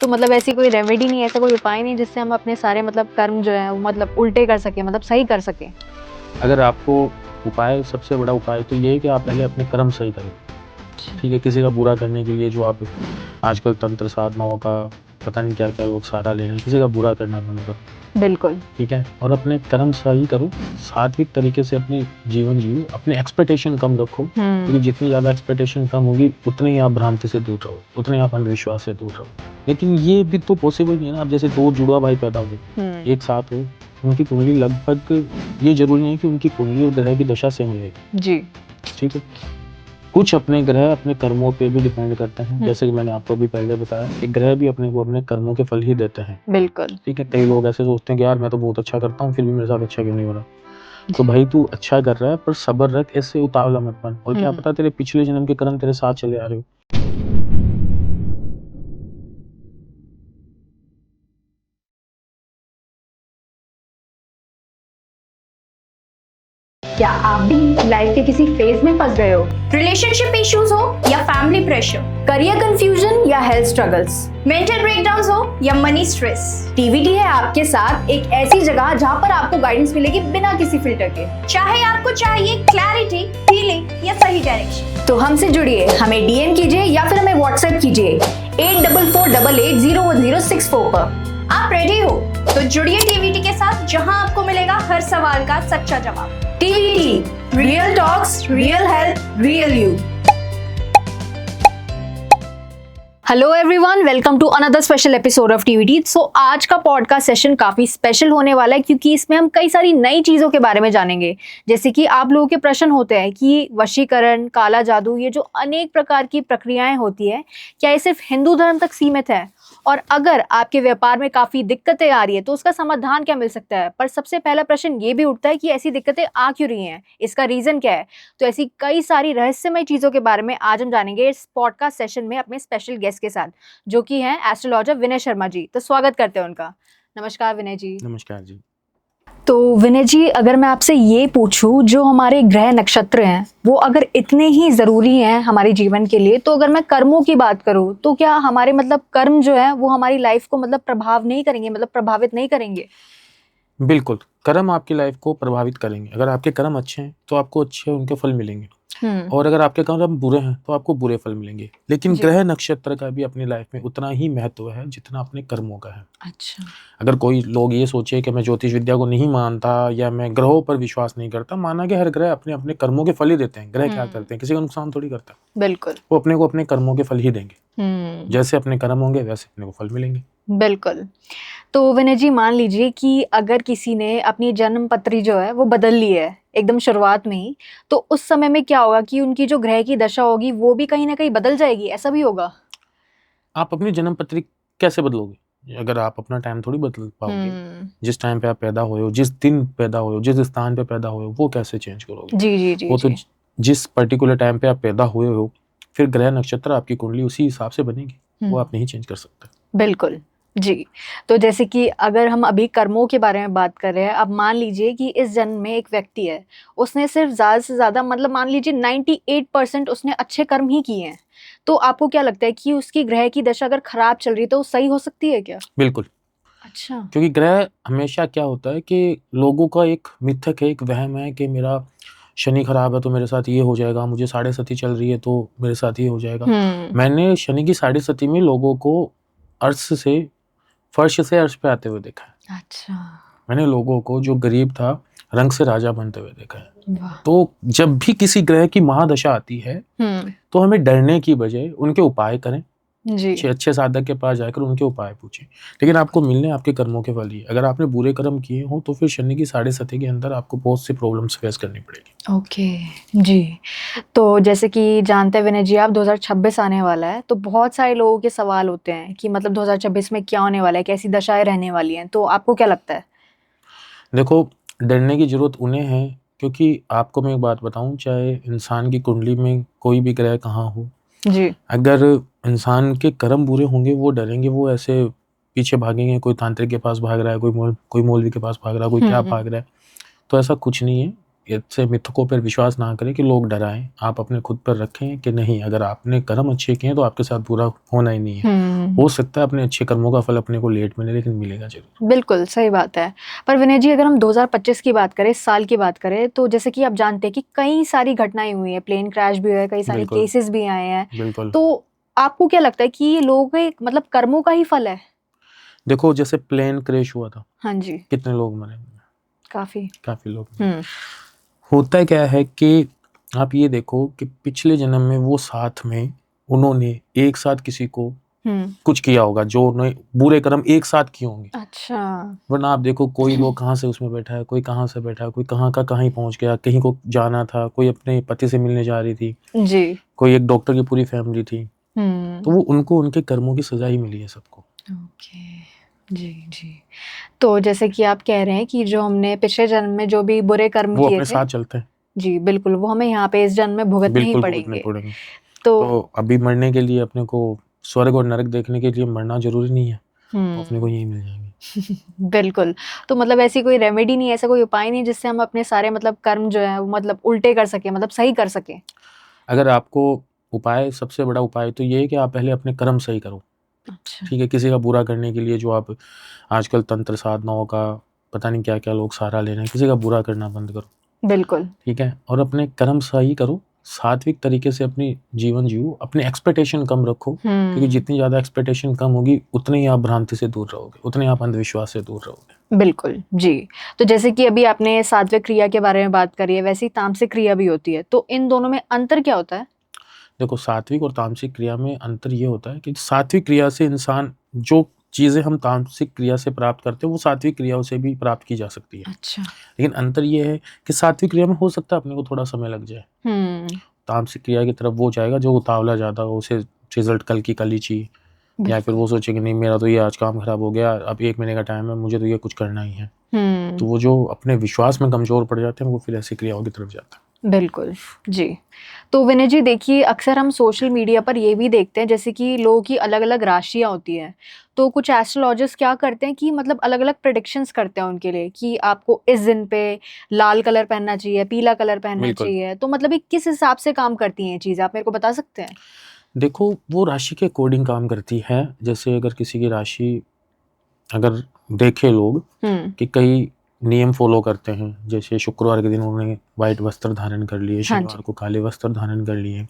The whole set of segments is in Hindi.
तो मतलब ऐसी कोई रेमेडी नहीं है, ऐसा कोई उपाय नहीं जिससे हम अपने सारे मतलब कर्म जो है वो मतलब उल्टे कर सके, मतलब सही कर सके? अगर आपको उपाय, सबसे बड़ा उपाय तो ये है कि आप पहले अपने कर्म सही करें। ठीक है, किसी का बुरा करने के लिए जो आप आजकल तंत्र साधनाओं का पता नहीं क्या क्या लोग सहारा ले रहे हैं, किसी का बुरा करना बंद करो। बिल्कुल। ठीक है, और अपने कर्म सही करो, सात्विक तरीके से अपनी जीवन जियो, अपने एक्सपेक्टेशन कम रखो, क्योंकि जितनी ज़्यादा एक्सपेक्टेशन कम होगी उतने ही आप भ्रांति से दूर रहो, उतने आप अंधविश्वास से दूर रहो। लेकिन ये भी तो पॉसिबल नहीं है ना। आप जैसे दो जुड़वा भाई पैदा हुए एक साथ हो, उनकी कुंडली लगभग, ये जरूरी नहीं कि उनकी कुंडली और ग्रह की दशा सेम रहेगी जी। ठीक है, कुछ अपने ग्रह अपने कर्मों पे भी डिपेंड करते हैं। जैसे कि मैंने आपको भी पहले बताया कि ग्रह भी अपने को अपने कर्मों के फल ही देते हैं। बिल्कुल। ठीक है, कई लोग ऐसे सोचते हैं कि यार मैं तो बहुत अच्छा करता हूँ फिर भी मेरे साथ अच्छा क्यों नहीं हो रहा। तो भाई तू अच्छा कर रहा है पर सब्र रख, ऐसे उतावला मत बन, और क्या पता तेरे पिछले जन्म के कर्म तेरे साथ चले आ रहे हो। क्या आप भी लाइफ के किसी फेज में फंस गए हो? रिलेशनशिप इश्यूज हो या फैमिली प्रेशर, करियर कंफ्यूजन या हेल्थ स्ट्रगल्स, मेंटल ब्रेकडाउन्स हो या मनी स्ट्रेस, टीवीटी है आपके साथ एक ऐसी जगह जहां पर आपको गाइडेंस मिलेगी बिना किसी फिल्टर के। चाहे आपको चाहिए क्लैरिटी, हीलिंग या सही डायरेक्शन, तो हमसे जुड़िए, हमें डीएम कीजिए या फिर हमें व्हाट्सएप कीजिए 8448801064 पर। आप रेडी हो तो जुड़िए टीवीटी के साथ, जहां आपको मिलेगा हर सवाल का सच्चा जवाब। TVT, real talks, real health, real you. Hello everyone, welcome to another special episode of TVT. So आज का पॉडकास्ट सेशन काफी स्पेशल होने वाला है क्योंकि इसमें हम कई सारी नई चीजों के बारे में जानेंगे। जैसे कि आप लोगों के प्रश्न होते हैं कि वशीकरण, काला जादू, ये जो अनेक प्रकार की प्रक्रियाएं होती है, क्या ये सिर्फ हिंदू धर्म तक सीमित है? और अगर आपके व्यापार में काफी दिक्कतें आ रही है तो उसका समाधान क्या मिल सकता है? पर सबसे पहला प्रश्न ये भी उठता है कि ऐसी दिक्कतें आ क्यों रही हैं, इसका रीजन क्या है? तो ऐसी कई सारी रहस्यमय चीजों के बारे में आज हम जानेंगे इस पॉडकास्ट सेशन में अपने स्पेशल गेस्ट के साथ, जो कि हैं एस्ट्रोलॉजर विनय शर्मा जी। तो स्वागत करते हैं उनका। नमस्कार विनय जी। नमस्कार जी। तो विनय जी, अगर मैं आपसे ये पूछूं, जो हमारे ग्रह नक्षत्र हैं वो अगर इतने ही जरूरी हैं हमारे जीवन के लिए, तो अगर मैं कर्मों की बात करूं तो क्या हमारे मतलब कर्म जो है वो हमारी लाइफ को मतलब प्रभाव नहीं करेंगे, मतलब प्रभावित नहीं करेंगे? बिल्कुल, कर्म आपकी लाइफ को प्रभावित करेंगे। अगर आपके कर्म अच्छे हैं तो आपको अच्छे उनके फल मिलेंगे, और अगर आपके कर्म बुरे हैं तो आपको बुरे फल मिलेंगे। लेकिन ग्रह नक्षत्र का भी अपनी लाइफ में उतना ही महत्व है जितना अपने कर्मों का है। अच्छा। अगर कोई लोग ये सोचे कि मैं ज्योतिष विद्या को नहीं मानता या मैं ग्रहों पर विश्वास नहीं करता, माना कि हर ग्रह अपने अपने कर्मों के फल ही देते हैं। ग्रह क्या करते हैं? किसी का नुकसान थोड़ी करता। बिल्कुल। वो अपने को अपने कर्मों के फल ही देंगे। जैसे अपने कर्म होंगे वैसे अपने को फल मिलेंगे। बिल्कुल। तो विनय जी, मान लीजिए कि अगर किसी ने अपनी जन्म पत्री जो है वो बदल ली है एकदम शुरुआत में ही, तो उस समय में क्या होगा कि उनकी जो ग्रह की दशा होगी वो भी कहीं ना कहीं बदल जाएगी, ऐसा भी होगा? आप अपनी जन्म पत्री कैसे बदलोगे? अगर आप अपना टाइम थोड़ी बदल पाओगे। जिस टाइम पे आप पैदा हुए हो, जिस दिन पैदा हुए हो, जिस स्थान पे पैदा हुए हो, वो कैसे चेंज करोगे? जी जी जी। वो तो जिस पर्टिकुलर टाइम पे आप पैदा हुए हो, फिर ग्रह नक्षत्र आपकी कुंडली उसी हिसाब से बनेगी। वो आप नहीं चेंज कर सकते। बिल्कुल जी। तो जैसे कि अगर हम अभी कर्मों के बारे में बात कर रहे हैं, अब मान लीजिए कि इस जन्म में एक व्यक्ति है, उसने सिर्फ ज़्यादा से ज़्यादा मतलब मान लीजिए 98% उसने अच्छे कर्म ही किए हैं, तो आपको क्या लगता है कि उसकी ग्रह की दशा अगर खराब चल रही है तो वो सही हो सकती है क्या? बिल्कुल। अच्छा। क्योंकि ग्रह हमेशा क्या होता है कि लोगों का एक मिथक है, एक वहम है कि मेरा शनि खराब है तो मेरे साथ ये हो जाएगा, मुझे साढ़े सती चल रही है तो मेरे साथ ये हो जाएगा। मैंने शनि की साढ़े सती में लोगों को फर्श से अर्श पे आते हुए देखा है। अच्छा। मैंने लोगों को जो गरीब था रंग से राजा बनते हुए देखा है। तो जब भी किसी ग्रह की महादशा आती है तो हमें डरने की बजाय उनके उपाय करें। जी। अच्छे साधक के पास जाकर उनके उपाय पूछें। लेकिन आपको मिलने आपके कर्मों के फल ही। अगर आपने बुरे कर्म किए हो तो फिर शनि की साढ़े सती के अंदर आपको बहुत सी प्रॉब्लम्स फेस करनी पड़ेगी। ओके जी। तो जैसे कि जानते हैं विनय जी, आप 2026 आने वाला है, तो बहुत सारे लोगों के सवाल होते हैं कि मतलब 2026 में क्या होने वाला है, कैसी दशाएं रहने वाली हैं, तो आपको क्या लगता है? देखो, डरने की जरूरत उन्हें है क्योंकि आपको मैं एक बात बताऊं, चाहे इंसान की कुंडली में कोई भी ग्रह कहाँ हो जी। अगर इंसान के कर्म बुरे होंगे वो डरेंगे, वो ऐसे पीछे भागेंगे। कोई तांत्रिक के पास भाग रहा है, कोई मौलवी के पास भाग रहा है, कोई क्या भाग रहा है। तो ऐसा कुछ नहीं है। ऐसे मिथकों पर विश्वास ना करें कि लोग डराएं। आप अपने खुद पर रखें कि नहीं, अगर आपने कर्म अच्छे किए हैं तो आपके साथ बुरा होना ही नहीं है। हो सकता है अपने अच्छे कर्मों का फल अपने को लेट मिले, लेकिन मिलेगा जरूर। बिल्कुल सही बात है। पर विनय जी, अगर हम 2025 की बात करें, इस साल की बात करें, तो जैसे कि आप जानते हैं कि कई सारी घटनाएं हुई हैं, प्लेन क्रैश भी हुआ है, कई सारे बिल्कुल। केसेस भी आए हैं। बिल्कुल। तो आपको क्या लगता है कि ये लोगों के मतलब कर्मों का ही फल है? देखो, जैसे प्लेन क्रैश हुआ था, हाँ जी, कितने लोग मरे? काफी लोग मरे। होता क्या है कि आप ये देखो कि पिछले जन्म में वो साथ में उन्होंने एक साथ किसी को कुछ किया होगा, जो उन्होंने बुरे कर्म एक साथ किए होंगे। अच्छा। वरना आप देखो, कोई लोग कहाँ से उसमें बैठा है, कोई कहाँ से बैठा है, कोई कहाँ का कहाँ ही पहुंच गया, कहीं को जाना था, कोई अपने पति से मिलने जा रही थी जी। कोई एक डॉक्टर की पूरी फैमिली थी। तो वो उनको उनके कर्मों की सजा ही मिली है सबको। ओके। जी। तो जैसे कि आप कह रहे हैं कि जो हमने पिछले जन्म में जो भी बुरे कर्म वो किए अपने थे, साथ चलते हैं। जी बिल्कुल, वो हमें यहाँ पे इस जन्म में भुगतने ही बिल्कुल भुगतने पड़ेंगे। पड़ेंगे। तो तो अभी मरने के लिए अपने को स्वर्ग और नरक देखने के लिए मरना जरूरी नहीं है, तो अपने को यही मिल जाएंगे। बिल्कुल। तो मतलब ऐसी कोई रेमेडी नहीं है, ऐसा कोई उपाय नहीं जिससे हम अपने सारे मतलब कर्म जो है वो मतलब उल्टे कर सके, मतलब सही कर सके? अगर आपको उपाय, सबसे बड़ा उपाय तो ये है कि आप पहले अपने कर्म सही करो। अच्छा। ठीक है, किसी का बुरा करने के लिए जो आप आजकल तंत्र साधनाओं का पता नहीं क्या क्या लोग सहारा ले रहे हैं, किसी का बुरा करना बंद करो। बिल्कुल। ठीक है, और अपने कर्म सही करो, सात्विक तरीके से अपनी जीवन जियो, अपने एक्सपेक्टेशन कम रखो, क्योंकि जितनी ज़्यादा एक्सपेक्टेशन कम होगी उतने ही आप भ्रांति से दूर रहोगे, उतने आप अंधविश्वास से दूर रहोगे। बिल्कुल जी। तो जैसे कि अभी आपने सात्विक क्रिया के बारे में बात करी है, वैसे ही तामसिक क्रिया भी होती है, तो इन दोनों में अंतर क्या होता है? देखो, सात्विक और तामसिक क्रिया में अंतर ये होता है कि सात्विक क्रिया से इंसान जो चीज़ें हम तामसिक क्रिया से प्राप्त करते हैं वो सात्विक क्रियाओं से भी प्राप्त की जा सकती है। अच्छा। लेकिन अंतर ये है कि सात्विक क्रिया में हो सकता है अपने को थोड़ा समय लग जाए, तामसिक क्रिया की तरफ वो जाएगा जो उतावला ज़्यादा हो, उसे रिजल्ट कल की कल ही चाहिए, या फिर वो सोचे कि नहीं मेरा तो ये आज काम खराब हो गया, अब 1 महीने का टाइम है, मुझे तो ये कुछ करना ही है। तो वो जो अपने विश्वास में कमजोर पड़ जाते हैं वो फिर ऐसी क्रियाओं की तरफ जाता है। बिल्कुल जी। तो विनय जी देखिए, अक्सर हम सोशल मीडिया पर ये भी देखते हैं जैसे कि लोगों की अलग-अलग राशियाँ होती हैं। तो कुछ एस्ट्रोलॉजर्स क्या करते हैं कि मतलब अलग-अलग प्रेडिक्शंस करते हैं उनके लिए कि आपको इस दिन पे लाल कलर पहनना चाहिए, पीला कलर पहनना बिल्कुल। चाहिए। तो मतलब ये किस हिसाब से काम करती हैं ये चीज़ें, आप मेरे को बता सकते हैं? देखो, वो राशि के अकॉर्डिंग काम करती है। जैसे अगर किसी की राशि अगर देखे लोग कि कई नियम फॉलो करते हैं, जैसे शुक्रवार के दिन उन्होंने व्हाइट वस्त्र धारण कर लिए, हाँ जी। शनिवार को काले वस्त्र धारण कर लिए,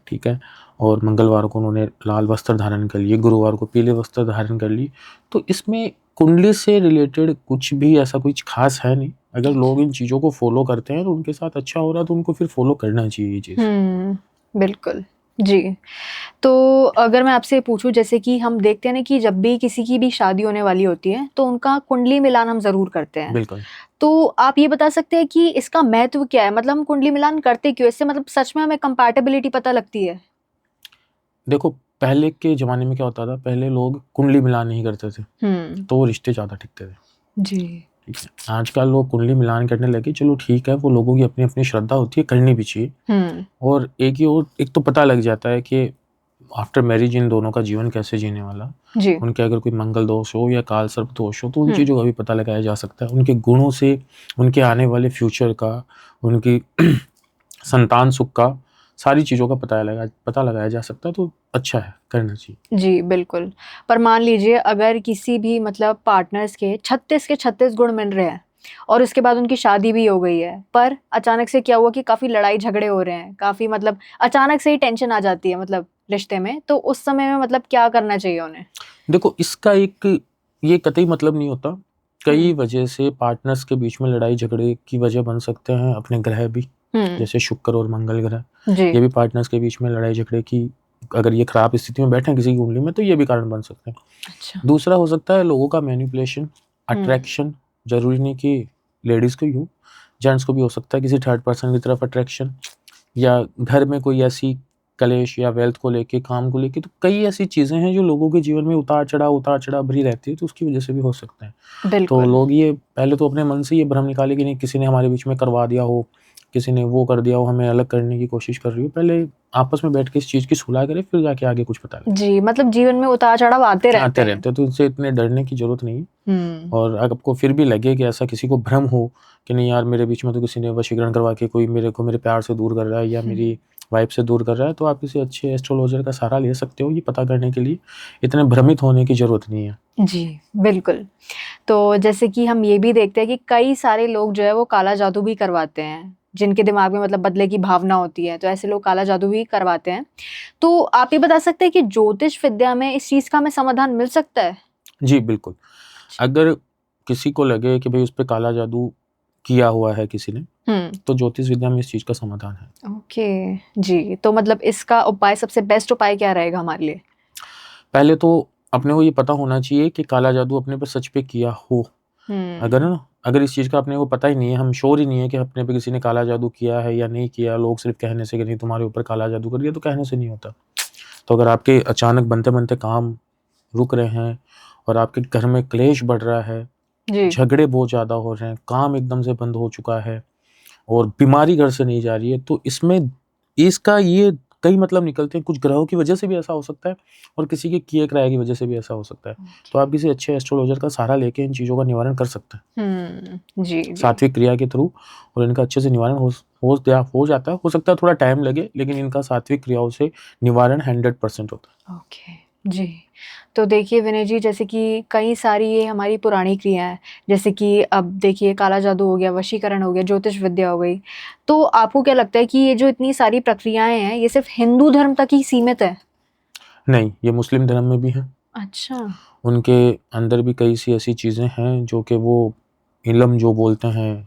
ठीक है, और मंगलवार को उन्होंने लाल वस्त्र धारण कर लिए, गुरुवार को पीले वस्त्र धारण कर लिए। तो इसमें कुंडली से रिलेटेड कुछ भी ऐसा कुछ खास है नहीं। अगर लोग इन चीज़ों को फॉलो करते हैं तो उनके साथ अच्छा हो रहा है, तो उनको फिर फॉलो करना चाहिए ये चीज़। बिल्कुल जी। तो अगर मैं आपसे पूछूं, जैसे कि हम देखते हैं ना कि जब भी किसी की भी शादी होने वाली होती है तो उनका कुंडली मिलान हम जरूर करते हैं। बिल्कुल। तो आप ये बता सकते हैं कि इसका महत्व क्या है, मतलब हम कुंडली मिलान करते क्यों? इससे मतलब सच में हमें कंपैटिबिलिटी पता लगती है? देखो, पहले के ज़माने में क्या होता था, पहले लोग कुंडली मिलान नहीं करते थे, तो वो रिश्ते ज़्यादा टिकते थे। जी। ठीक है, आजकल लोग कुंडली मिलान करने लगे, चलो ठीक है, वो लोगों की अपनी अपनी श्रद्धा होती है, करनी भी चाहिए। और एक तो पता लग जाता है कि आफ्टर मैरिज इन दोनों का जीवन कैसे जीने वाला। जी। उनके अगर कोई मंगल दोष हो या काल सर्प दोष हो तो उन चीज़ों का भी पता लगाया जा सकता है। उनके गुणों से, उनके आने वाले फ्यूचर का, उनकी संतान सुख का, सारी चीज़ों का पता लगाया जा सकता है। तो अच्छा है, करना चाहिए। जी बिल्कुल। पर मान लीजिए अगर किसी भी मतलब पार्टनर्स के 36 के 36 गुण मिल रहे हैं और उसके बाद उनकी शादी भी हो गई है, पर अचानक से क्या हुआ कि काफ़ी लड़ाई झगड़े हो रहे हैं, काफ़ी मतलब अचानक से ही टेंशन आ जाती है मतलब रिश्ते में, तो उस समय में मतलब क्या करना चाहिए उन्हें? देखो, इसका ये कतई मतलब नहीं होता। कई वजह से पार्टनर्स के बीच में लड़ाई झगड़े की वजह बन सकते हैं अपने ग्रह भी, जैसे शुक्र और मंगल ग्रह। जी। ये भी पार्टनर्स के बीच में लड़ाई झगड़े की, अगर ये खराब स्थिति में बैठे हैं किसी की कुंडली में, तो ये भी कारण बन सकते हैं। अच्छा। दूसरा हो सकता है लोगों का मैनिपुलेशन, अट्रैक्शन। जरूरी नहीं कि लेडीज को ही हो, जेंट्स को भी हो सकता है किसी थर्ड पर्सन की तरफ अट्रैक्शन, या घर में कोई ऐसी कलेश या वेल्थ को लेके, काम को लेके। तो कई ऐसी चीजें हैं जो लोगों के जीवन में उतार चढ़ाव भरी रहती है, तो उसकी वजह से भी हो सकता है। तो बिल्कुल। लोग ये पहले तो अपने मन से ये भ्रम निकाले कि नहीं किसी ने हमारे बीच में करवा दिया हो, किसी ने वो कर दिया, वो हमें अलग करने की कोशिश कर रही हो, पहले आपस में बैठ के इस चीज़ की सुलह करें, फिर जाके आगे कुछ पता लगे। जी, मतलब जीवन में उतार चढ़ाव आते रहते हैं। तो इनसे इतने डरने की ज़रूरत नहीं है। और अगर आपको फिर भी लगे कि ऐसा किसी को भ्रम हो कि नहीं यार मेरे बीच में तो किसी ने वशीकरण करवा के कोई मेरे को मेरे प्यार से दूर कर रहा है या मेरी वाइफ से दूर कर रहा है, तो आप किसी अच्छे एस्ट्रोलॉजर का सहारा ले सकते हो ये पता करने के लिए। इतने भ्रमित होने की ज़रूरत नहीं है। जी, बिल्कुल। तो जैसे कि हम ये भी देखते हैं कि कई सारे लोग जो है वो काला जादू भी करवाते हैं, जिनके दिमाग में मतलब बदले की भावना होती है, तो ऐसे लोग काला जादू भी करवाते हैं। तो आप ये बता सकते हैं कि ज्योतिष विद्या में इस चीज़ का हमें समाधान मिल सकता है? जी, बिल्कुल। अगर किसी को लगे कि भाई उस पे काला जादू किया हुआ है किसी ने, तो ज्योतिष विद्या में इस चीज़ का समाधान है। ओके, जी। तो मतलब इसका उपाय, सबसे बेस्ट उपाय क्या रहेगा हमारे लिए? पहले तो अपने को ये पता होना चाहिए कि काला जादू अपने पे सच पे किया हो। अगर इस चीज़ का अपने को पता ही नहीं है, हम श्योर ही नहीं है कि अपने पे किसी ने काला जादू किया है या नहीं किया, लोग सिर्फ कहने से कि नहीं तुम्हारे ऊपर काला जादू कर दिया, तो कहने से नहीं होता। तो अगर आपके अचानक बनते-बनते काम रुक रहे हैं और आपके घर में क्लेश बढ़ रहा है, झगड़े बहुत ज़्यादा हो रहे हैं, काम एकदम से बंद हो चुका है और बीमारी घर से नहीं जा रही है, तो इसमें इसका ये कई मतलब निकलते हैं। कुछ ग्रहों की वजह से भी ऐसा हो सकता है और किसी के किए कराए की वजह से भी ऐसा हो सकता है। तो आप किसी अच्छे एस्ट्रोलॉजर का सहारा लेके इन चीज़ों का निवारण कर सकते हैं। जी। सात्विक क्रिया के थ्रू, और इनका अच्छे से निवारण हो जाता है। हो सकता है थोड़ा टाइम लगे, लेकिन इनका सात्विक क्रियाओं से निवारण 100% होता है। ओके, जी। तो देखिए विनय जी, जैसे कि कई सारी ये हमारी पुरानी क्रिया है, जैसे कि अब देखिए काला जादू हो गया, वशीकरण हो गया, ज्योतिष विद्या हो गई। तो आपको क्या लगता है कि ये जो इतनी सारी प्रक्रियाएं हैं, ये सिर्फ हिंदू धर्म तक ही सीमित है? नहीं, ये मुस्लिम धर्म में भी है। अच्छा। उनके अंदर भी कई सी ऐसी चीज़ें हैं जो कि वो इल्म जो बोलते हैं,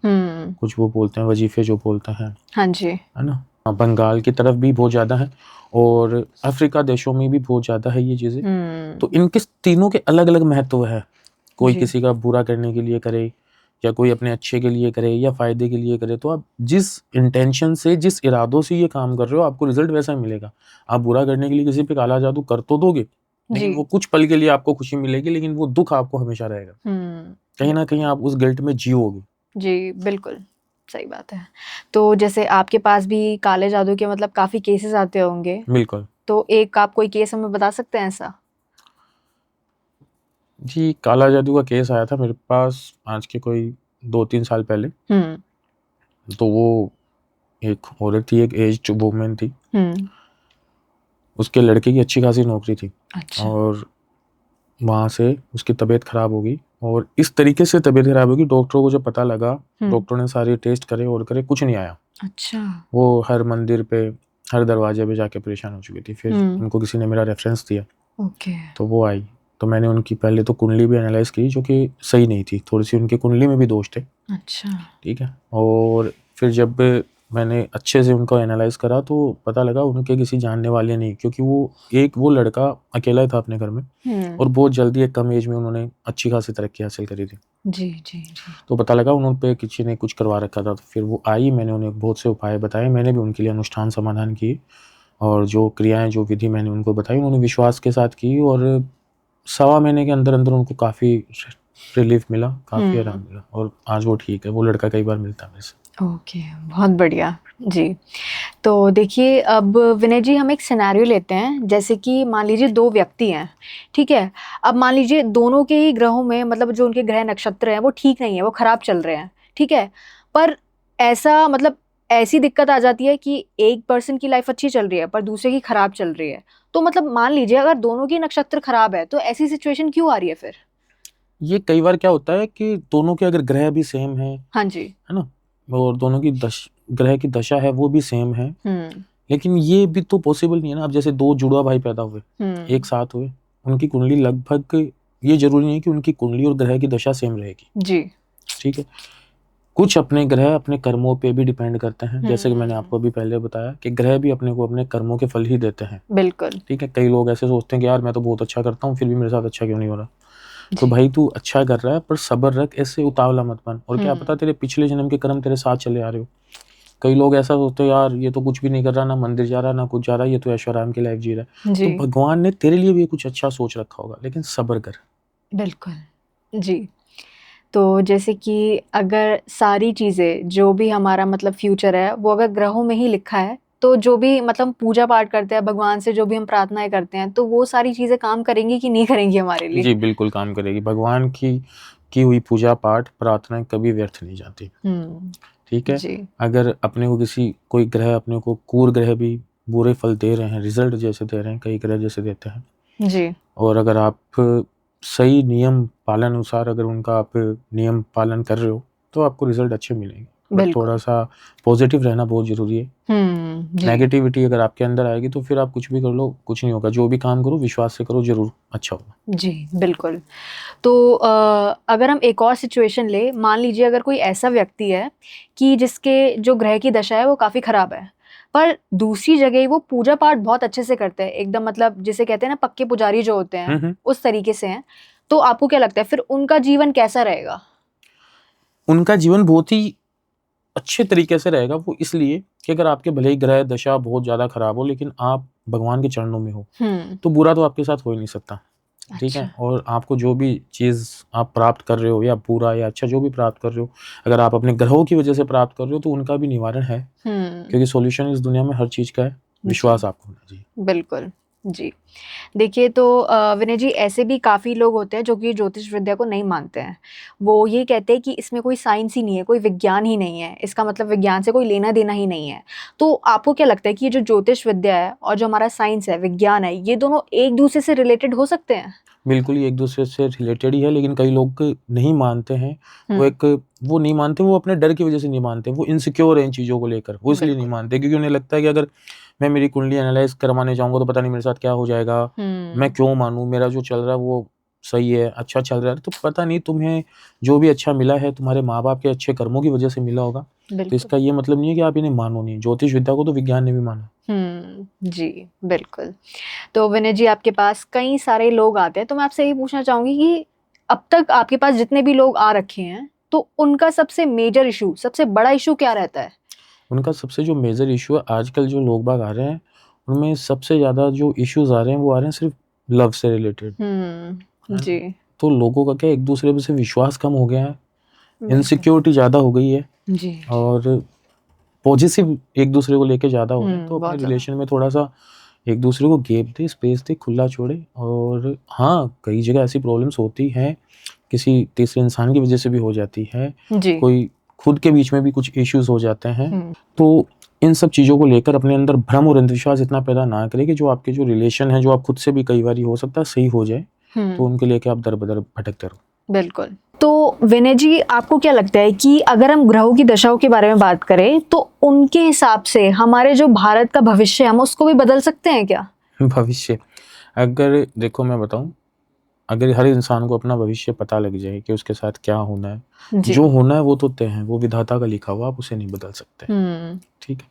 कुछ वो बोलते हैं वजीफे जो बोलते हैं, हाँ जी। है ना? बंगाल की तरफ भी बहुत ज़्यादा है और अफ्रीका देशों में भी बहुत ज़्यादा है ये चीज़ें। तो इनके तीनों के अलग-अलग महत्व है। कोई किसी का बुरा करने के लिए करे या कोई अपने अच्छे के लिए करे या फ़ायदे के लिए करे, तो आप जिस इंटेंशन से, जिस इरादों से ये काम कर रहे हो, आपको रिज़ल्ट वैसा ही मिलेगा। आप बुरा करने के लिए किसी पे काला जादू कर तो दोगे, लेकिन वो कुछ पल के लिए आपको खुशी मिलेगी, लेकिन वो दुःख आपको हमेशा रहेगा। कहीं न कहीं आप उस गिल्ट में जियोगे। जी, बिल्कुल, सही बात है। तो जैसे आपके पास भी काले जादू के मतलब काफ़ी केसेस आते होंगे। बिल्कुल। तो एक आप कोई केस हमें बता सकते हैं ऐसा? जी, काला जादू का केस आया था मेरे पास आज के कोई 2-3 साल पहले। तो वो एक औरत थी, एक एज्ड वुमन थी। उसके लड़के की अच्छी खासी नौकरी थी। अच्छा। और वहाँ से उसकी तबीयत ख़राब हो गई और इस तरीके से तबीयत ख़राब होगी, डॉक्टरों को जब पता लगा, डॉक्टरों ने सारे टेस्ट करे और करे, कुछ नहीं आया। अच्छा। वो हर मंदिर पे, हर दरवाजे पे जाके परेशान हो चुकी थी। फिर उनको किसी ने मेरा रेफरेंस दिया। ओके। तो वो आई, तो मैंने उनकी पहले तो कुंडली भी एनालाइज की जो कि सही नहीं थी, थोड़ी सी उनकी कुंडली में भी दोष थे। अच्छा। ठीक है। और फिर जब मैंने अच्छे से उनको एनालाइज करा तो पता लगा उनके किसी जानने वाले नहीं, क्योंकि वो लड़का अकेला था अपने घर में और बहुत जल्दी एक कम एज में उन्होंने अच्छी खासी तरक्की हासिल करी थी। जी जी जी। तो पता लगा उन पे किसी ने कुछ करवा रखा था। तो फिर वो आई, मैंने उन्हें बहुत से उपाय बताए, मैंने भी उनके लिए अनुष्ठान समाधान किए और जो क्रियाएं, जो विधि मैंने उनको बताई, उन्होंने विश्वास के साथ की और 1.25 महीने के अंदर अंदर उनको काफ़ी रिलीफ मिला, काफ़ी आराम मिला और आज वो ठीक है। वो लड़का कई बार मिलता है मेरे से। ओके, बहुत बढ़िया जी। तो देखिए अब विनय जी, हम एक सिनेरियो लेते हैं, जैसे कि मान लीजिए 2 व्यक्ति हैं, ठीक है? अब मान लीजिए दोनों के ही ग्रहों में मतलब जो उनके ग्रह नक्षत्र हैं वो ठीक नहीं है, वो खराब चल रहे हैं, ठीक है? पर ऐसा मतलब ऐसी दिक्कत आ जाती है कि एक पर्सन की लाइफ अच्छी चल रही है पर दूसरे की खराब चल रही है। तो मतलब मान लीजिए अगर दोनों की नक्षत्र खराब है तो ऐसी सिचुएशन क्यों आ रही है फिर? ये कई बार क्या होता है कि दोनों के अगर ग्रह भी सेम है, हाँ जी, है ना? और दोनों की ग्रह की दशा है वो भी सेम है, लेकिन ये भी तो पॉसिबल नहीं है ना। अब जैसे 2 जुड़वा भाई पैदा हुए, एक साथ हुए, उनकी कुंडली लगभग, ये जरूरी नहीं है कि उनकी कुंडली और ग्रह की दशा सेम रहेगी जी, ठीक है? कुछ अपने ग्रह अपने कर्मों पे भी डिपेंड करते हैं, जैसे कि मैंने आपको अभी पहले बताया कि ग्रह भी अपने को अपने कर्मों के फल ही देते हैं। बिल्कुल, ठीक है? कई लोग ऐसे सोचते हैं कि यार मैं तो बहुत अच्छा करता हूँ फिर भी मेरे साथ अच्छा क्यों नहीं हो रहा। तो भाई तू अच्छा कर रहा है पर सब्र रख, ऐसे उतावला मत बन, और क्या पता तेरे पिछले जन्म के कर्म तेरे साथ चले आ रहे हो। कई लोग ऐसा सोचते हैं यार ये तो कुछ भी नहीं कर रहा, ना मंदिर जा रहा, ना कुछ जा रहा, ये तो ऐशोआराम की लाइफ जी रहा है। तो भगवान ने तेरे लिए भी कुछ अच्छा सोच रखा होगा, लेकिन सब्र कर। बिल्कुल जी। तो जैसे कि अगर सारी चीज़ें जो भी हमारा मतलब फ्यूचर है वो अगर ग्रहों में ही लिखा है, तो जो भी मतलब पूजा पाठ करते हैं भगवान से, जो भी हम प्रार्थनाएं करते हैं, तो वो सारी चीज़ें काम करेंगी कि नहीं करेंगी हमारे लिए? जी, बिल्कुल काम करेगी। भगवान की हुई पूजा पाठ प्रार्थनाएं कभी व्यर्थ नहीं जाती। ठीक है। जी। अगर अपने को कोई ग्रह अपने को क्रूर ग्रह भी बुरे फल दे रहे हैं, रिजल्ट जैसे दे रहे हैं, कई ग्रह जैसे देते हैं, जी। और अगर आप सही नियम पालन अनुसार अगर उनका आप नियम पालन कर रहे हो तो आपको रिजल्ट अच्छे मिलेंगे। बट बिल्कुल। थोड़ा सा पॉजिटिव रहना बहुत जरूरी है। जी। नेगेटिविटी अगर आपके अंदर आएगी तो फिर आप कुछ भी कर लो, कुछ नहीं होगा। जो भी काम करो विश्वास से करो, जरूर अच्छा होगा। जी, बिल्कुल। तो अगर हम एक और सिचुएशन ले, मान लीजिए अगर कोई ऐसा व्यक्ति है कि जिसके जो ग्रह की दशा है वो काफ़ी ख़राब है, पर दूसरी जगह वो पूजा पाठ बहुत अच्छे से करते हैं, एकदम मतलब जिसे कहते हैं ना पक्के पुजारी जो होते हैं, उस तरीके से हैं, तो आपको क्या लगता है फिर उनका जीवन कैसा रहेगा? उनका जीवन बहुत ही अच्छे तरीके से रहेगा। वो इसलिए कि अगर आपके भले ही ग्रह दशा बहुत ज्यादा खराब हो, लेकिन आप भगवान के चरणों में हो तो बुरा तो आपके साथ हो ही नहीं सकता। ठीक है। अच्छा। और आपको जो भी चीज आप प्राप्त कर रहे हो, या बुरा या अच्छा जो भी प्राप्त कर रहे हो, अगर आप अपने ग्रहों की वजह से प्राप्त कर रहे हो तो उनका भी निवारण है, क्योंकि सॉल्यूशन इस दुनिया में हर चीज का है। विश्वास आपको होना चाहिए। बिल्कुल। जी। देखिए तो विनय जी, ऐसे भी काफ़ी लोग होते हैं जो कि ज्योतिष विद्या को नहीं मानते हैं। वो ये कहते हैं कि इसमें कोई साइंस ही नहीं है, कोई विज्ञान ही नहीं है, इसका मतलब विज्ञान से कोई लेना-देना ही नहीं है। तो आपको क्या लगता है कि ये जो ज्योतिष विद्या है और जो हमारा साइंस है, विज्ञान है, ये दोनों एक-दूसरे से रिलेटेड हो सकते हैं? बिल्कुल ही एक दूसरे से रिलेटेड ही है, लेकिन कई लोग नहीं मानते हैं। वो नहीं मानते, वो अपने डर की वजह से नहीं मानते। वो इनसिक्योर है इन चीज़ों को लेकर, वो इसलिए नहीं मानते, क्योंकि उन्हें लगता है कि अगर मैं मेरी कुंडली एनालाइज करवाने जाऊंगा तो पता नहीं मेरे साथ क्या हो जाएगा। मैं क्यों मानूं, मेरा जो चल रहा है वो सही है, अच्छा चल रहा है, तो पता नहीं तुम्हें जो भी अच्छा मिला है तुम्हारे माँ बाप के अच्छे कर्मों की वजह से मिला होगा। तो बिल्कुल। इसका ये मतलब नहीं है कि आप इन्हें मानो नहीं। ज्योतिष विद्या को तो विज्ञान ने भी माना। जी, बिल्कुल। तो विनय जी, आपके पास कई सारे लोग आते हैं, तो मैं आपसे यही पूछना चाहूँगी कि अब तक आपके पास जितने भी लोग आ रखे हैं, तो उनका सबसे मेजर इश्यू, सबसे बड़ा इश्यू क्या रहता है? उनका सबसे जो मेजर इशू है, आजकल जो लोग बाग आ रहे हैं उनमें सबसे ज़्यादा जो इश्यूज आ रहे हैं वो आ रहे हैं सिर्फ लव से रिलेटेड। जी। तो लोगों का क्या एक दूसरे पे से विश्वास कम हो गया है, बिल्कुल। इनसिक्योरिटी ज़्यादा हो गई है, जी। और पॉजिटिव एक दूसरे को लेके ज़्यादा हो रहे हैं। तो अपने बहुत ज़्यादा। रिलेशन में थोड़ा सा एक दूसरे को गैप दे, स्पेस दे, खुला छोड़े। और हाँ, कई जगह ऐसी प्रॉब्लम्स होती हैं, किसी तीसरे इंसान की वजह से भी हो जाती है, जी। कोई खुद के बीच में भी कुछ इश्यूज हो जाते हैं। तो इन सब चीज़ों को लेकर अपने अंदर भ्रम और अंधविश्वास इतना पैदा ना करें कि जो आपके जो रिलेशन है, जो आप खुद से भी कई बार हो सकता है सही हो जाए, तो उनके लेके आप दर बदर भटकते रहो। बिल्कुल। तो विनय जी, आपको क्या लगता है कि अगर हम ग्रहों की दशाओं के बारे में बात करें तो उनके हिसाब से हमारे जो भारत का भविष्य है हम उसको भी बदल सकते हैं क्या? भविष्य, अगर देखो मैं बताऊं, अगर हर इंसान को अपना भविष्य पता लग जाए कि उसके साथ क्या होना है, जो होना है वो तो तय है, वो विधाता का लिखा हुआ, आप उसे नहीं बदल सकते। ठीक है।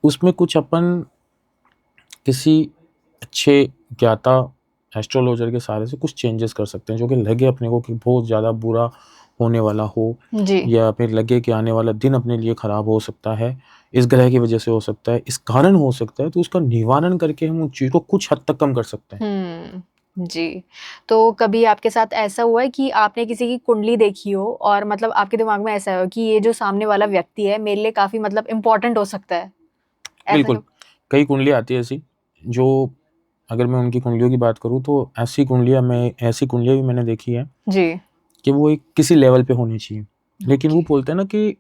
उसमें कुछ अपन किसी अच्छे ज्ञाता एस्ट्रोलॉजर के सहारे से कुछ चेंजेस कर सकते हैं, जो कि लगे अपने को कि बहुत ज़्यादा बुरा होने वाला हो, या फिर लगे कि आने वाला दिन अपने लिए खराब हो सकता है, इस ग्रह की वजह से हो सकता है, इस कारण हो सकता है, तो उसका निवारण करके हम उन चीज़ को कुछ हद तक कम कर सकते हैं। जी। तो कभी आपके साथ ऐसा हुआ है कि आपने किसी की कुंडली देखी हो और मतलब आपके दिमाग में ऐसा हो कि ये जो सामने वाला व्यक्ति है मेरे लिए काफ़ी मतलब इम्पोर्टेंट हो सकता है? ऐसा बिल्कुल, कब? कई कुंडलियाँ आती है ऐसी, जो अगर मैं उनकी कुंडलियों की बात करूँ तो ऐसी कुंडलियाँ भी मैंने देखी है जी। कि वो एक किसी लेवल पे होनी चाहिए। लेकिन वो बोलते हैं ना कि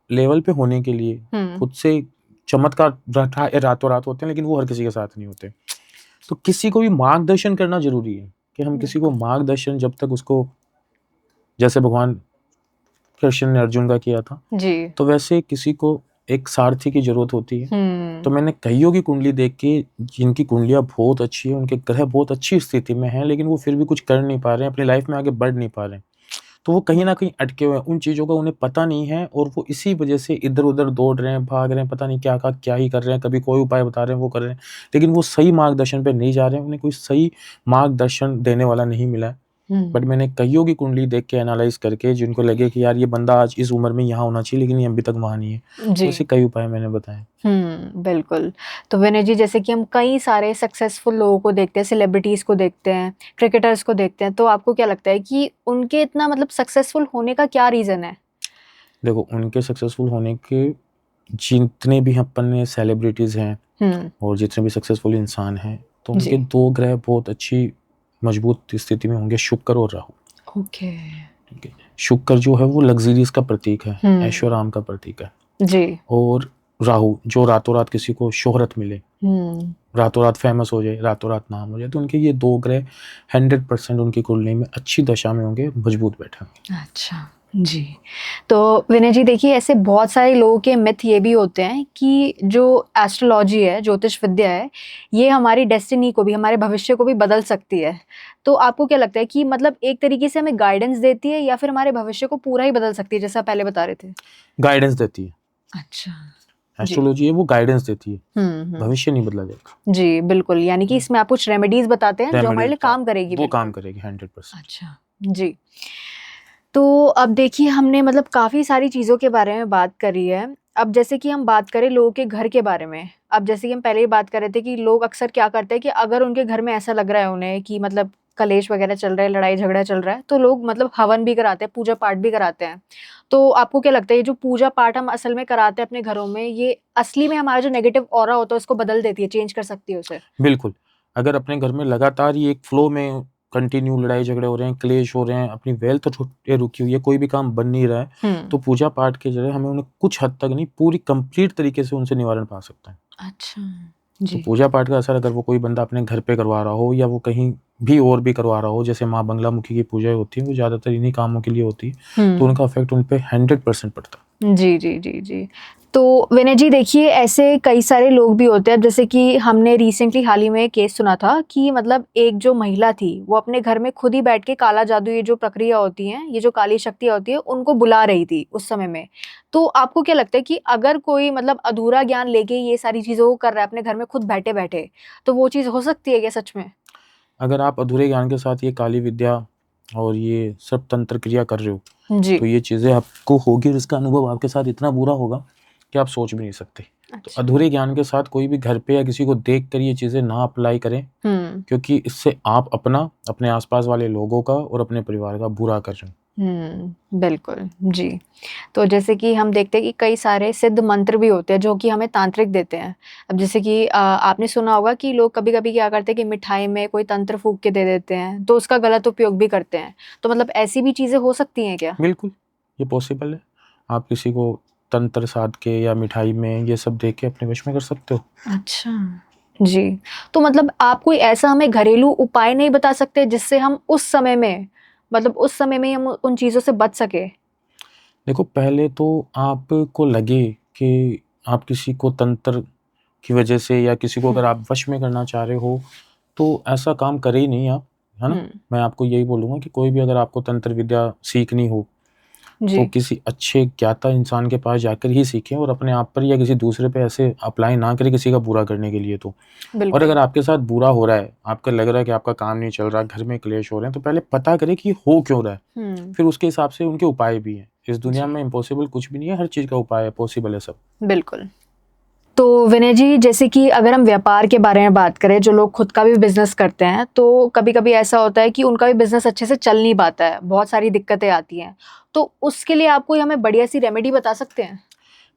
लेवल पे होने के लिए खुद से चमत्कार रातों रात होते हैं, लेकिन वो हर किसी के साथ नहीं होते। तो किसी को भी मार्गदर्शन करना ज़रूरी है, कि हम किसी को मार्गदर्शन जब तक उसको, जैसे भगवान कृष्ण ने अर्जुन का किया था, जी। तो वैसे किसी को एक सारथी की ज़रूरत होती है। तो मैंने कईयों की कुंडली देख के, जिनकी कुंडलियाँ बहुत अच्छी है, उनके ग्रह बहुत अच्छी स्थिति में हैं, लेकिन वो फिर भी कुछ कर नहीं पा रहे हैं, अपनी लाइफ में आगे बढ़ नहीं पा रहे हैं। तो वो कहीं न कहीं अटके हुए हैं, उन चीज़ों का उन्हें पता नहीं है, और वो इसी वजह से इधर-उधर दौड़ रहे हैं, भाग रहे हैं, पता नहीं क्या का क्या ही कर रहे हैं, कभी कोई उपाय बता रहे हैं, वो कर रहे हैं, लेकिन वो सही मार्गदर्शन पे नहीं जा रहे हैं, उन्हें कोई सही मार्गदर्शन देने वाला नहीं मिला है। बट मैंने कईयों की कुंडली देख के एनालाइज करके जिनको लगे कि यार ये बंदा आज इस उम्र में यहाँ होना चाहिए लेकिन ये अभी तक वहाँ नहीं है, तो ऐसे कई उपाय मैंने बताए। बिल्कुल। तो विनय जी, जैसे कि हम कई सारे सक्सेसफुल लोगों को देखते हैं, सेलिब्रिटीज को देखते हैं, क्रिकेटर्स को देखते हैं, तो आपको क्या लगता है कि उनके इतना मतलब सक्सेसफुल होने का क्या रीजन है? देखो, उनके सक्सेसफुल होने के जितने भी अपन ने सेलिब्रिटीज हैं और जितने भी सक्सेसफुल इंसान हैं, तो उनके दो ग्रह बहुत अच्छी मजबूत स्थिति में होंगे, शुक्र और राहु। ओके। शुक्र जो है वो लग्जरीज का प्रतीक है, ऐशो आराम का प्रतीक है जी। और राहु जो रातों रात किसी को शोहरत मिले, रातों रात फेमस हो जाए, रातों रात नाम हो जाए, तो उनके ये दो ग्रह 100% उनकी कुंडली में अच्छी दशा में होंगे, मजबूत बैठे होंगे। अच्छा जी। तो विनय जी देखिए, ऐसे बहुत सारे लोगों के मिथ ये भी होते हैं कि जो एस्ट्रोलॉजी है, ज्योतिष विद्या है, ये हमारी डेस्टिनी को भी, हमारे भविष्य को भी बदल सकती है। तो आपको क्या लगता है कि मतलब एक तरीके से हमें गाइडेंस देती है या फिर हमारे भविष्य को पूरा ही बदल सकती है, जैसा पहले बता रहे थे? गाइडेंस देती है। अच्छा। एस्ट्रोलॉजी है वो गाइडेंस देती है, भविष्य नहीं बदला जाएगा। जी बिल्कुल, यानी कि इसमें आप कुछ रेमेडीज बताते हैं जो हमारे लिए काम करेगी। वो काम करेगी 100%। अच्छा जी। तो अब देखिए, हमने मतलब काफ़ी सारी चीज़ों के बारे में बात करी है। अब जैसे कि हम बात करें लोगों के घर के बारे में, अब जैसे कि हम पहले ही बात कर रहे थे कि लोग अक्सर क्या करते हैं कि अगर उनके घर में ऐसा लग रहा है उन्हें कि मतलब कलेश वगैरह चल रहा है, लड़ाई झगड़ा चल रहा है, तो लोग मतलब हवन भी कराते हैं, पूजा पाठ भी कराते हैं। तो आपको क्या लगता है ये जो पूजा पाठ हम असल में कराते हैं अपने घरों में, ये असली में हमारा जो नेगेटिव ऑरा होता है उसको बदल देती है, चेंज कर सकती है उसे? बिल्कुल। अगर अपने घर में लगातार ये एक फ्लो में कंटिन्यू लड़ाई झगड़े हो रहे हैं, क्लेश हो रहे हैं, अपनी वेल्थ रुकी हुई है, कोई भी काम बन नहीं रहा है, तो पूजा पाठ के जरिए हमें उन्हें कुछ हद तक नहीं, पूरी कंप्लीट तरीके से उनसे निवारण पा सकते हैं। अच्छा तो पूजा पाठ का असर अगर वो कोई बंदा अपने घर पे करवा रहा हो या वो कहीं भी और भी करवा रहा हो, जैसे माँ बंगला मुखी की पूजा होती है, वो ज्यादातर इन्हीं कामों के लिए होती है, तो उनका इफेक्ट उन पे 100% पड़ता है। जी जी जी जी। तो विनय जी देखिए, ऐसे कई सारे लोग भी होते हैं। अब जैसे कि हमने रिसेंटली हाल ही में एक केस सुना था कि मतलब एक जो महिला थी वो अपने घर में खुद ही बैठ के काला जादू, ये जो प्रक्रिया होती है, ये जो काली शक्तियाँ होती है, उनको बुला रही थी उस समय में। तो आपको क्या लगता है कि अगर कोई मतलब अधूरा ज्ञान लेके ये सारी चीज़ों को कर रहा है अपने घर में खुद बैठे बैठे, तो वो चीज़ हो सकती है क्या सच में? अगर आप अधूरे ज्ञान के साथ ये काली विद्या और ये सब तंत्र क्रिया कर रहे हो, जी। तो ये चीजें आपको होगी और इसका अनुभव आपके साथ इतना बुरा होगा कि आप सोच भी नहीं सकते। अच्छा। तो अधूरे ज्ञान के साथ कोई भी घर पे या किसी को देख कर ये चीजें ना अप्लाई करें, क्योंकि इससे आप अपना, अपने आसपास वाले लोगों का और अपने परिवार का बुरा कर रहे हैं। बिल्कुल जी। तो जैसे कि हम देखते हैं कि कई सारे सिद्ध मंत्र भी होते हैं जो कि हमें तांत्रिक देते हैं। अब जैसे कि आपने सुना होगा कि लोग कभी-कभी क्या करते हैं कि मिठाई में कोई तंत्र फूँक के दे देते हैं, तो उसका गलत उपयोग भी करते हैं। तो मतलब ऐसी भी चीज़ें हो सकती हैं क्या? बिल्कुल, ये पॉसिबल है। आप किसी को तंत्र साध के या मिठाई में ये सब दे के अपने वश में कर सकते हो। अच्छा, जी। तो मतलब आप कोई ऐसा हमें घरेलू उपाय नहीं बता सकते जिससे हम उस समय में, मतलब उस समय में हम उन चीज़ों से बच सकें? देखो, पहले तो आपको लगे कि आप किसी को तंत्र की वजह से या किसी को अगर आप वश में करना चाह रहे हो, तो ऐसा काम करे ही नहीं आप, है ना? मैं आपको यही बोलूँगा कि कोई भी अगर आपको तंत्र विद्या सीखनी हो, तो किसी अच्छे ज्ञाता इंसान के पास जाकर ही सीखें और अपने आप पर या किसी दूसरे पे ऐसे अप्लाई ना करें किसी का बुरा करने के लिए तो। और अगर आपके साथ बुरा हो रहा है, आपको लग रहा है कि आपका काम नहीं चल रहा, घर में क्लेश हो रहे हैं, तो पहले पता करें कि हो क्यों रहा है। फिर उसके हिसाब से उनके उपाय भी हैं। इस दुनिया में इम्पॉसिबल कुछ भी नहीं है, हर चीज़ का उपाय है, पॉसिबल है सब। बिल्कुल। तो विनय जी, जैसे कि अगर हम व्यापार के बारे में बात करें, जो लोग खुद का भी बिजनेस करते हैं, तो कभी-कभी ऐसा होता है कि उनका भी बिजनेस अच्छे से चल नहीं पाता है, बहुत सारी दिक्कतें आती हैं। तो उसके लिए आप कोई हमें बढ़िया सी रेमेडी बता सकते हैं?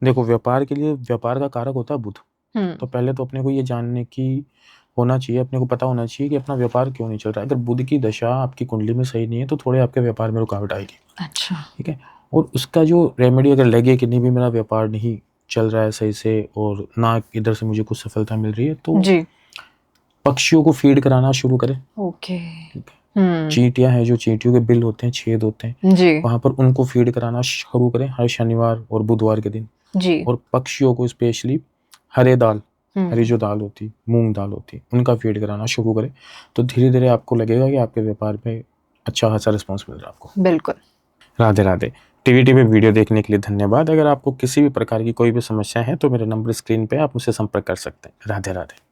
देखो, व्यापार के लिए व्यापार का कारक होता है बुध। तो पहले तो अपने को ये जानने की होना चाहिए, अपने को पता होना चाहिए कि अपना व्यापार क्यों नहीं चल रहा है। अगर बुध की दशा आपकी कुंडली में सही नहीं है, तो थोड़े आपके व्यापार में रुकावट आएगी। अच्छा। ठीक है? और उसका जो रेमेडी अगर लगे कि नहीं भी मेरा व्यापार नहीं चल रहा है सही से और ना इधर से मुझे कुछ सफलता मिल रही है, तो जी। पक्षियों को फीड कराना शुरू करें। ओके। चींटियां हैं, जो चींटियों के बिल होते हैं, छेद होते हैं, जी। वहां पर उनको फीड कराना शुरू करें हर शनिवार और बुधवार के दिन। जी। और पक्षियों को स्पेशली हरे दाल, हरी जो दाल होती, मूंग दाल होती, उनका फीड कराना शुरू करें। तो धीरे धीरे आपको लगेगा कि आपके व्यापार में अच्छा खासा रिस्पॉन्स मिल रहा है आपको। बिल्कुल। राधे राधे। टीवीटी पे वीडियो देखने के लिए धन्यवाद। अगर आपको किसी भी प्रकार की कोई भी समस्या है तो मेरे नंबर स्क्रीन पे आप मुझसे संपर्क कर सकते हैं। राधे राधे।